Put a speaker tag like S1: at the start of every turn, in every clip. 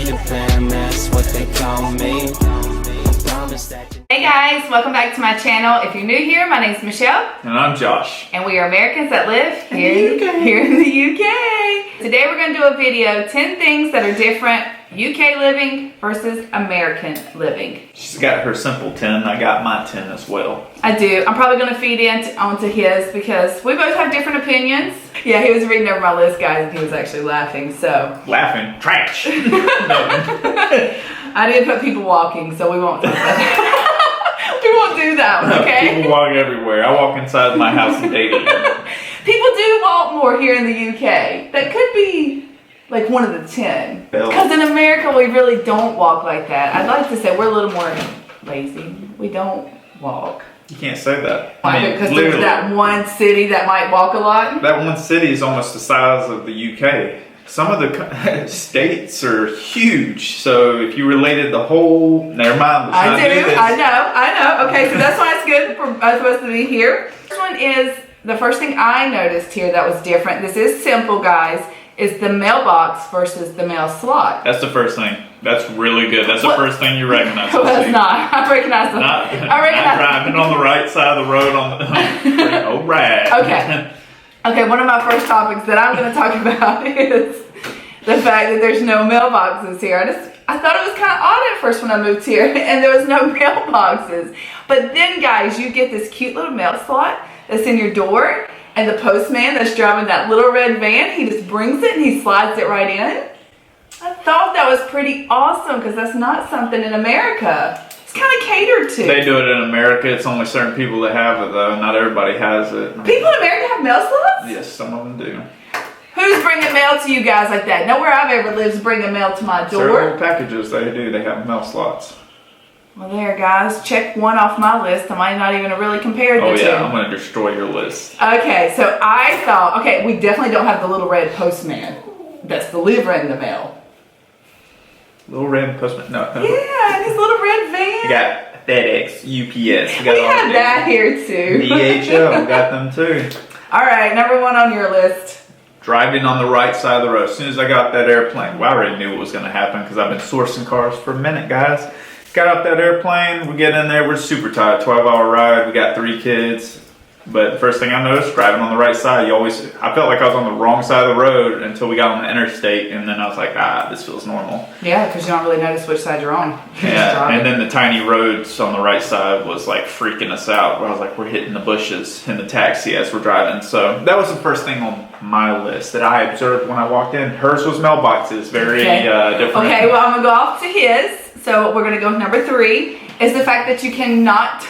S1: the fam, that's what they call me.
S2: Hey guys, welcome back to my channel. If you're new here, my name's Michelle.
S3: And I'm Josh.
S2: And we are Americans that live here in the UK. Today we're going to do a video, 10 things that are different UK living versus American living.
S3: She's got her simple 10. I got my 10 as well.
S2: I do. I'm probably going to feed onto his because we both have different opinions. Yeah, he was reading over my list, guys, and he was actually laughing, so.
S3: Laughing? Trash.
S2: I did put people walking, so we won't talk about that. We won't do that one, okay?
S3: People walk everywhere. I walk inside my house and date them.
S2: People do walk more here in the UK. That could be like one of the 10. Because in America, we really don't walk like that. I'd like to say we're a little more lazy. We don't walk.
S3: You can't say that.
S2: Because there's that one city that might walk a lot.
S3: That one city is almost the size of the UK. Some of the states are huge, so if you related the whole, never mind.
S2: I know. Okay, so that's why it's good for both of us to be here. This one is the first thing I noticed here that was different. This is simple, guys. Is the mailbox versus the mail slot.
S3: That's the first thing. That's really good. That's the first thing you recognize.
S2: No, that's not. I recognize them.
S3: Not driving on the right side of the road on the. All right.
S2: Okay, one of my first topics that I'm going to talk about is the fact that there's no mailboxes here. I thought it was kind of odd at first when I moved here and there was no mailboxes. But then, guys, you get this cute little mail slot that's in your door, and the postman that's driving that little red van, he just brings it and he slides it right in. I thought that was pretty awesome because that's not something in America. Kind of catered to.
S3: They do it in America. It's only certain people that have it, though. Not everybody has it.
S2: People in America have mail slots?
S3: Yes, some of them do.
S2: Who's bringing mail to you guys like that? Nowhere I've ever lived is bringing mail to my door.
S3: Certain packages, they do. They have mail slots.
S2: Well, there, guys. Check one off my list. I might not even really compare the two.
S3: Oh, yeah. I'm going to destroy your list.
S2: Okay, so I thought, okay, we definitely don't have the little red postman that's delivering the mail.
S3: Little red postman? No.
S2: Yeah, and his little red van.
S3: You got FedEx, UPS.
S2: We have that here too.
S3: DHL, got them too.
S2: All right, number one on your list.
S3: Driving on the right side of the road. As soon as I got that airplane, well, I already knew what was going to happen because I've been sourcing cars for a minute, guys. Got out that airplane, we get in there, we're super tired, 12-hour ride, we got 3 kids. But the first thing I noticed, driving on the right side, I felt like I was on the wrong side of the road until we got on the interstate, and then I was like, this feels normal.
S2: Yeah, because you don't really notice which side you're on.
S3: Yeah, and then the tiny roads on the right side was like freaking us out. Where I was like, we're hitting the bushes in the taxi as we're driving. So that was the first thing on my list that I observed when I walked in. Hers was mailboxes, very different.
S2: Okay, well, I'm going to go off to his. So we're going to go with number 3, is the fact that you cannot...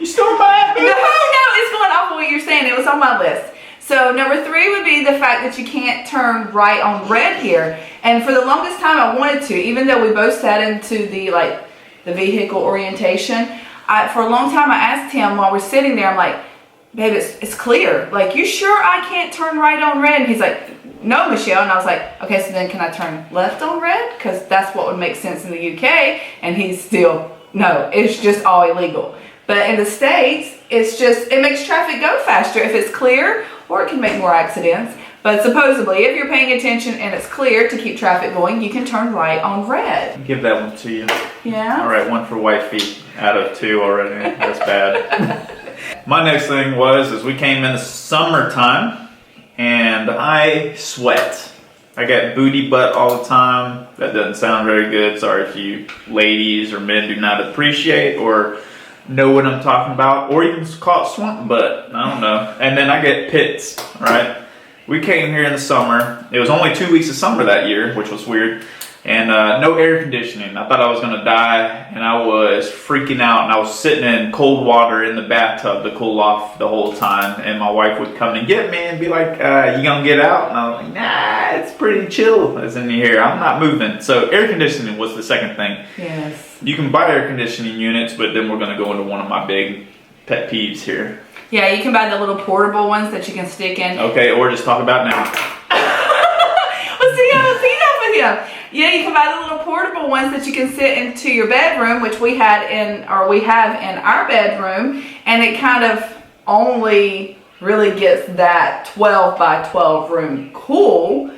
S3: You stole my
S2: No, it's going off of what you're saying. It was on my list. So number 3 would be the fact that you can't turn right on red here. And for the longest time I wanted to, even though we both sat into the vehicle orientation, for a long time I asked him while we're sitting there, I'm like, babe, it's clear. Like, you sure I can't turn right on red? And he's like, no, Michelle. And I was like, okay, so then can I turn left on red? Because that's what would make sense in the UK. And he's still, no, it's just all illegal. But in the States, it makes traffic go faster if it's clear, or it can make more accidents. But supposedly, if you're paying attention and it's clear to keep traffic going, you can turn right on red.
S3: Give that one to you.
S2: Yeah?
S3: All right, 1 for wifey out of 2 already. That's bad. My next thing is we came in the summertime, and I sweat. I got booty butt all the time. That doesn't sound very good. Sorry if you ladies or men do not appreciate or know what I'm talking about, or you can call it swamp butt. I don't know. And then I get pits, right? We came here in the summer. It was only 2 weeks of summer that year, which was weird. And no air conditioning. I thought I was gonna die, and I was freaking out, and I was sitting in cold water in the bathtub to cool off the whole time. And my wife would come and get me and be like, you gonna get out? And I was like, nah, it's pretty chill as in here. I'm not moving. So air conditioning was the second thing.
S2: Yes.
S3: You can buy air conditioning units, but then we're gonna go into one of my big pet peeves here.
S2: Yeah, you can buy the little portable ones that you can stick in.
S3: Okay, or just talk about now.
S2: Well, see, I was seeing up with him. Yeah, you can buy the little portable ones that you can sit into your bedroom, which we have in our bedroom, and it kind of only really gets that 12 by 12 room cool.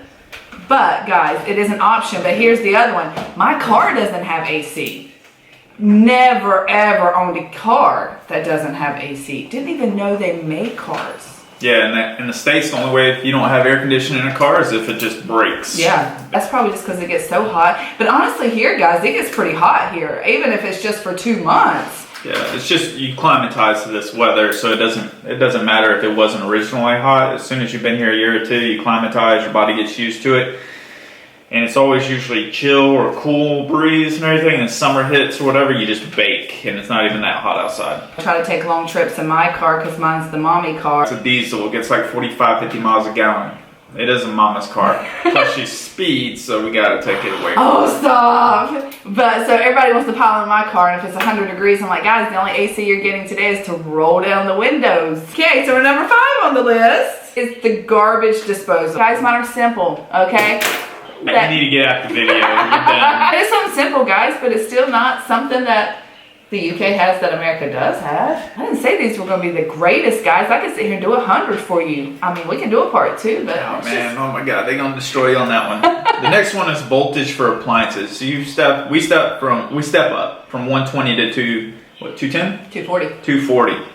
S2: But guys, it is an option. But here's the other one. My car doesn't have AC. Never ever owned a car that doesn't have AC. Didn't even know they made cars.
S3: Yeah, in the States, the only way if you don't have air conditioning in a car is if it just breaks.
S2: Yeah, that's probably just because it gets so hot. But honestly, here, guys, it gets pretty hot here, even if it's just for 2 months.
S3: Yeah, it's just you climatize to this weather, so it doesn't matter if it wasn't originally hot. As soon as you've been here a year or two, you climatize, your body gets used to it. And it's always usually chill or cool breeze and everything, and summer hits or whatever, you just bake, and it's not even that hot outside.
S2: I try to take long trips in my car because mine's the mommy car.
S3: It's a diesel, it gets like 45, 50 miles a gallon. It is a mama's car. Plus she speeds, so we gotta take it away.
S2: Oh, stop. But so everybody wants to pile in my car, and if it's 100 degrees, I'm like, guys, the only AC you're getting today is to roll down the windows. Okay, so number 5 on the list is the garbage disposal. Guys, mine are simple, okay?
S3: You need to get out the video. You're done.
S2: It's something simple, guys, but it's still not something that the UK has that America does have. I didn't say these were going to be the greatest, guys. I could sit here and do 100 for you. I mean, we can do a part 2, but
S3: Oh man, oh my god, they're gonna destroy you on that one. The next one is voltage for appliances. So we step up from 120 to 210?
S2: 240.
S3: 240.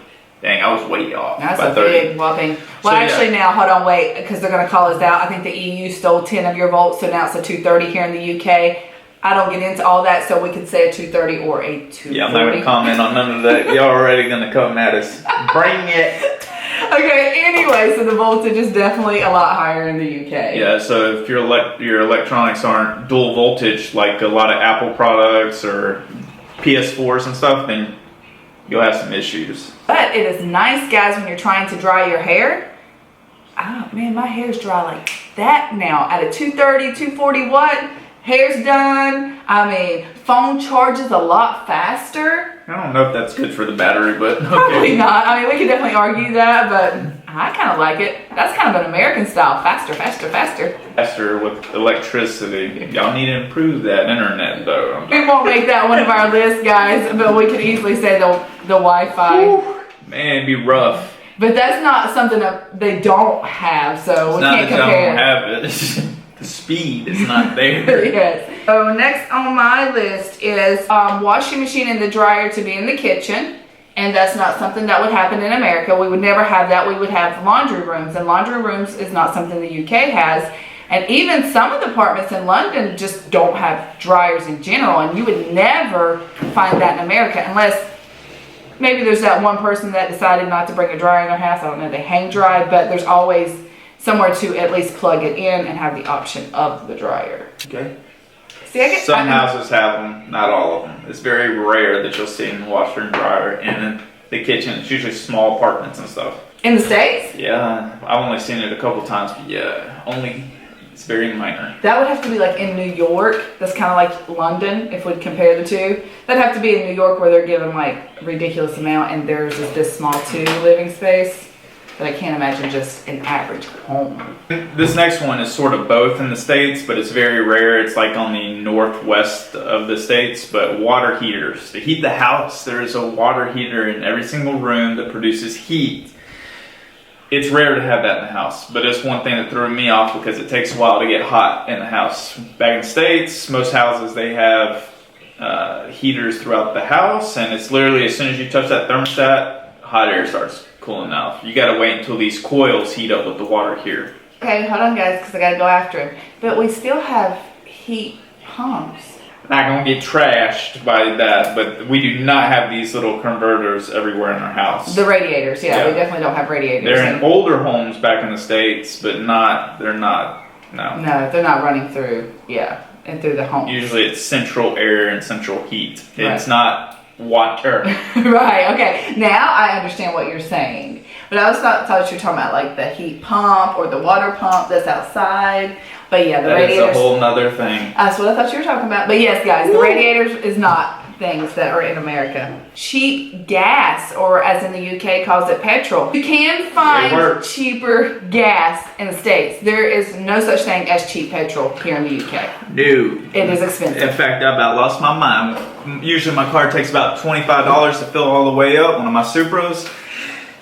S3: Dang, I was way off.
S2: That's
S3: by
S2: a
S3: 30.
S2: big whopping. Well,
S3: So,
S2: actually, now hold on, wait, because they're going to call us out. I think the EU stole 10 of your volts, so now it's a 230 here in the UK. I don't get into all that, so we could say a 230 or a 240.
S3: Yeah, I'm not gonna comment on none of that. Y'all already gonna come at us. Bring it.
S2: Okay, anyway, so the voltage is definitely a lot higher in the UK.
S3: Yeah, so if your electronics aren't dual voltage like a lot of Apple products or PS4s and stuff, then you'll have some issues.
S2: But it is nice, guys, when you're trying to dry your hair. Oh, man, my hair's dry like that now. At a 230, 240 watt, hair's done. I mean, phone charges a lot faster.
S3: I don't know if that's good for the battery, but okay.
S2: Probably not. I mean, we could definitely argue that, but I kind of like it. That's kind of an American style. Faster, faster, faster.
S3: Faster with electricity. Y'all need to improve that internet, though.
S2: We won't make that one of our lists, guys, but we could easily say the Wi-Fi.
S3: Man, it'd be rough.
S2: But that's not something that they don't have, so
S3: It's
S2: we
S3: not
S2: can't
S3: that y'all
S2: compare.
S3: don't have it. It's just the speed is not there.
S2: Yes. So next on my list is washing machine and the dryer to be in the kitchen. And that's not something that would happen in America. We would never have that. We would have laundry rooms. And laundry rooms is not something the UK has. And even some of the apartments in London just don't have dryers in general. And you would never find that in America unless maybe there's that one person that decided not to bring a dryer in their house. I don't know, they hang dry, but there's always somewhere to at least plug it in and have the option of the dryer.
S3: Okay.
S2: See, I get
S3: Some houses have them, not all of them. It's very rare that you'll see a washer and dryer in the kitchen. It's usually small apartments and stuff.
S2: in the States.
S3: Yeah, I've only seen it a couple times, but yeah, it's very minor.
S2: That would have to be like in New York. That's kind of like London, if we'd compare the two. That'd have to be in New York where they're given like a ridiculous amount and theirs is this small too, living space. But I can't imagine just an average home.
S3: This next one is sort of both in the States, but it's very rare. It's like on the northwest of the States, but water heaters. To heat the house, there is a water heater in every single room that produces heat. It's rare to have that in the house, but it's one thing that threw me off because it takes a while to get hot in the house. Back in the States, most houses, they have heaters throughout the house, and it's literally as soon as you touch that thermostat, hot air starts cooling off. You gotta wait until these coils heat up with the water here.
S2: Okay, hold on guys, because I gotta go after him. But we still have heat pumps.
S3: Not gonna get trashed by that, but we do not have these little converters everywhere in our house.
S2: The radiators, yeah,
S3: Yeah.
S2: we definitely don't have radiators.
S3: They're in older homes back in the States, but no.
S2: No, they're not running through, and through the home.
S3: Usually it's central air and central heat.
S2: Right.
S3: It's not water.
S2: Right, okay. Now I understand what you're saying. But I was thought you were talking about like the heat pump or the water pump that's outside. But yeah, the
S3: That is
S2: radiators.
S3: a whole nother thing.
S2: That's what I thought you were talking about. But yes, guys, the radiators is not things that are in America. Cheap gas, or as in the UK calls it petrol. You can
S3: It
S2: find
S3: works.
S2: cheaper gas in the States. There is no such thing as cheap petrol here in the UK.
S3: No.
S2: It is expensive.
S3: In fact, I about lost my mind. Usually my car takes about $25 to fill all the way up, one of my Supras.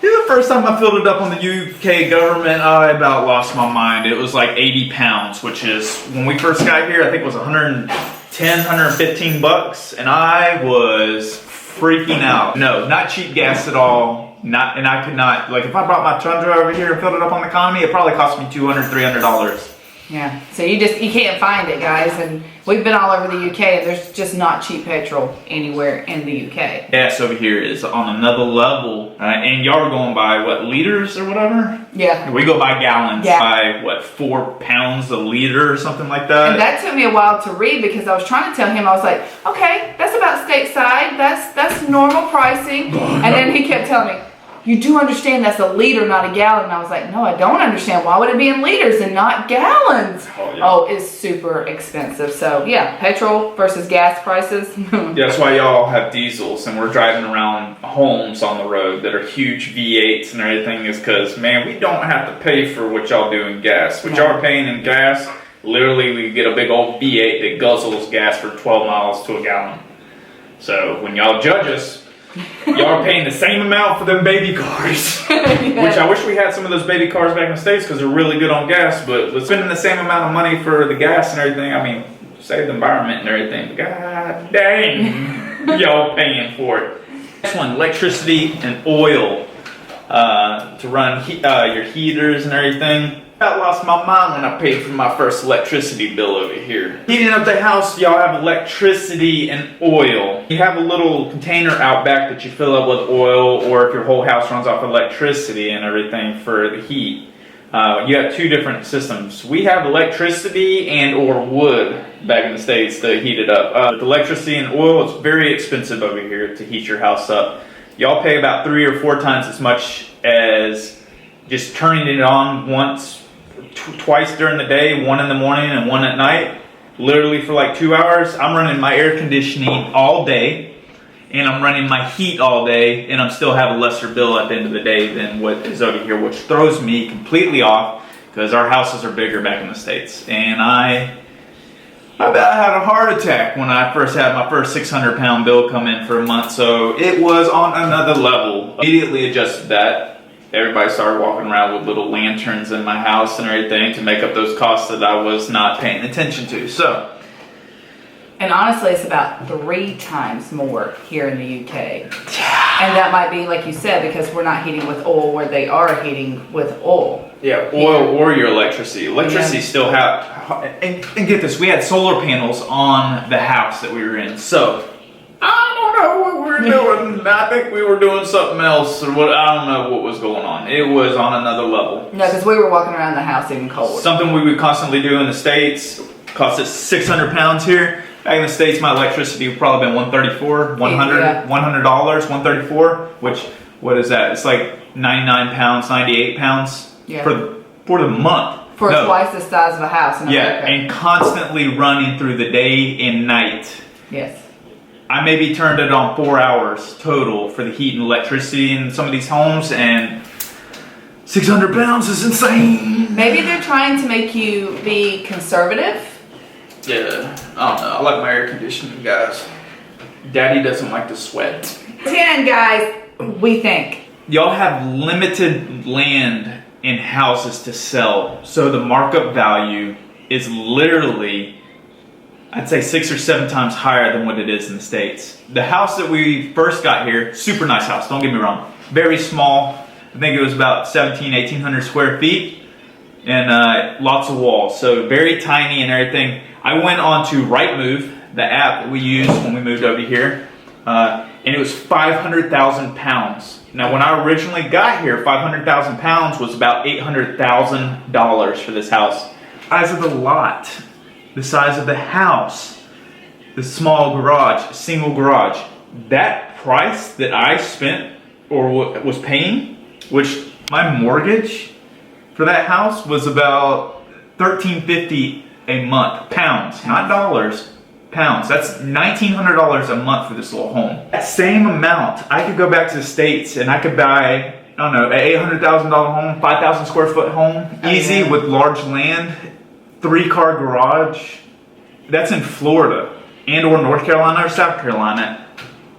S3: The first time I filled it up on the UK government, I about lost my mind. It was like 80 pounds, which is, when we first got here, I think it was 110, 115 bucks, and I was freaking out. No, not cheap gas at all. Not, and I could not, like if I brought my Tundra over here and filled it up on the economy, it probably cost me $200, $300.
S2: Yeah, so you can't find it, guys, and we've been all over the UK, and there's just not cheap petrol anywhere in the UK.
S3: Gas over here is on another level, and y'all are going by what, liters or whatever?
S2: Yeah.
S3: We go by gallons,
S2: Yeah.
S3: by what, 4 pounds a liter or something like that.
S2: And that took me a while to read because I was trying to tell him, I was like, okay, that's about stateside, that's normal pricing, and then he kept telling me, you do understand that's a liter, not a gallon. And I was like, no, I don't understand. Why would it be in liters and not gallons?
S3: Oh, yeah.
S2: Oh, it's super expensive. So yeah, petrol versus gas prices.
S3: Yeah, that's why y'all have diesels and we're driving around homes on the road that are huge V8s and everything, is because, man, we don't have to pay for what y'all do in gas. What y'all are paying in gas, literally we get a big old V8 that guzzles gas for 12 miles to a gallon. So when y'all judge us, y'all are paying the same amount for them baby cars. Which I wish we had some of those baby cars back in the States because they're really good on gas, but spending the same amount of money for the gas and everything, I mean, save the environment and everything. God dang, y'all paying for it. Next one, electricity and oil to run your heaters and everything. I lost my mind when I paid for my first electricity bill over here. Heating up the house, y'all have electricity and oil. You have a little container out back that you fill up with oil, or if your whole house runs off electricity and everything for the heat. You have two different systems. We have electricity and or wood back in the States to heat it up. The electricity and oil, it's very expensive over here to heat your house up. Y'all pay about 3 or 4 times as much as just turning it on once, twice during the day, 1 in the morning and 1 at night, literally for like 2 hours. I'm running my air conditioning all day and I'm running my heat all day, and I'm still have a lesser bill at the end of the day than what is over here, which throws me completely off because our houses are bigger back in the States. And I about had a heart attack when I first had my first 600-pound bill come in for a month, so it was on another level. Immediately adjusted that. Everybody started walking around with little lanterns in my house and everything to make up those costs that I was not paying attention to. So,
S2: And honestly, it's about 3 times more here in the UK. And that might be, like you said, because we're not heating with oil where they are heating with oil.
S3: yeah, oil or your electricity. Electricity still have, and get this, we had solar panels on the house that we were in. So, I don't know what we were doing. I think we were doing something else, or what. I don't know what was going on. It was on another level.
S2: No, because we were walking around the house even cold.
S3: Something we would constantly do in the States cost us 600 pounds here. Back in the States, my electricity would probably been 134, 100,
S2: Yeah.
S3: $100, 134, which, what is that? It's like 99 pounds, 98 pounds
S2: Yeah.
S3: for the month.
S2: For
S3: No.
S2: twice the size of a house in
S3: Yeah,
S2: America.
S3: and constantly running through the day and night.
S2: Yes.
S3: I maybe turned it on 4 hours total for the heat and electricity in some of these homes, and 600 pounds is insane.
S2: Maybe they're trying to make you be conservative.
S3: Yeah, I don't know. I like my air conditioning, guys. Daddy doesn't like to sweat.
S2: 10, guys, we think.
S3: Y'all have limited land and houses to sell, so the markup value is literally, I'd say 6 or 7 times higher than what it is in the States. The house that we first got here, super nice house, don't get me wrong. Very small. I think it was about 1,800 square feet and lots of walls. So very tiny and everything. I went on to Rightmove, the app that we used when we moved over here, and it was 500,000 pounds. Now, when I originally got here, 500,000 pounds was about $800,000 for this house. Size of the lot, the size of the house, the small garage, single garage. That price that I spent or was paying, which my mortgage for that house was about $1,350 a month, pounds, not dollars, pounds. That's $1,900 a month for this little home. That same amount, I could go back to the States and I could buy, I don't know, an $800,000 home, 5,000 square foot home, easy,
S2: yeah.
S3: with large land, 3-car garage. That's in Florida and or North Carolina or South Carolina,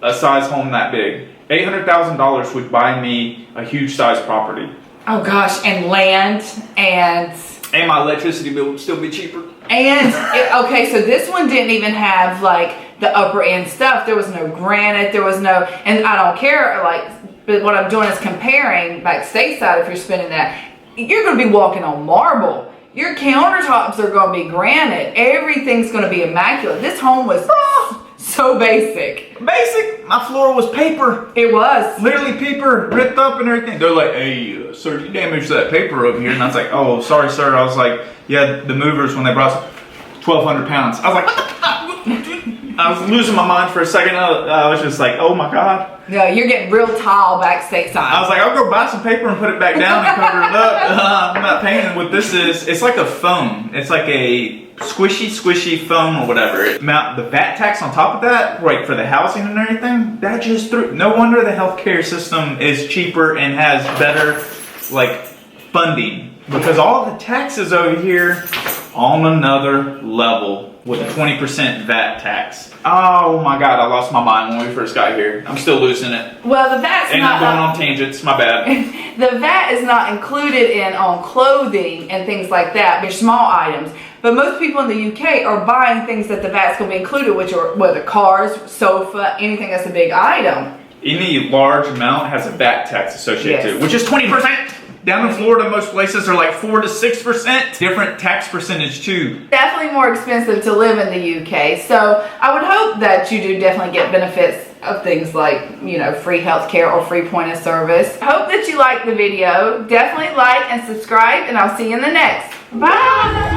S3: a size home that big. $800,000 would buy me a huge size property.
S2: Oh gosh, and land and
S3: my electricity bill would still be cheaper.
S2: okay, so this one didn't even have like the upper end stuff. There was no granite, there was no, and I don't care, like, but what I'm doing is comparing back stateside. If you're spending that, you're going to be walking on marble. Your countertops are going to be granite. Everything's going to be immaculate. This home was so basic.
S3: Basic? My floor was paper.
S2: It was.
S3: Literally paper, ripped up and everything. They're like, hey, sir, you damaged that paper over here. And I was like, oh, sorry, sir. I was like, yeah, the movers, when they brought 1,200 pounds. I was like, I was losing my mind for a second. I was just like, oh my God.
S2: No, you're getting real tall back stateside.
S3: I was like, I'll go buy some paper and put it back down and cover it up. I'm not paying. What this is, it's like a foam. It's like a squishy foam or whatever. The VAT tax on top of that, right, for the housing and everything, that just threw. No wonder the healthcare system is cheaper and has better, like, funding. Because all the taxes over here on another level with a 20% VAT tax. Oh my God, I lost my mind when we first got here. I'm still losing it.
S2: Well, the VAT's
S3: and
S2: not.
S3: I'm going on tangents, my bad.
S2: The VAT is not included on clothing and things like that. They're small items. But most people in the UK are buying things that the VAT's going to be included, which are whether cars, sofa, anything that's a big item.
S3: Any large amount has a VAT tax associated to it,
S2: Yes.
S3: which is 20%. Down in Florida, most places are like 4 to 6%. Different tax percentage too.
S2: Definitely more expensive to live in the UK. So I would hope that you do definitely get benefits of things like, you know, free healthcare or free point of service. Hope that you liked the video. Definitely like and subscribe, and I'll see you in the next. Bye.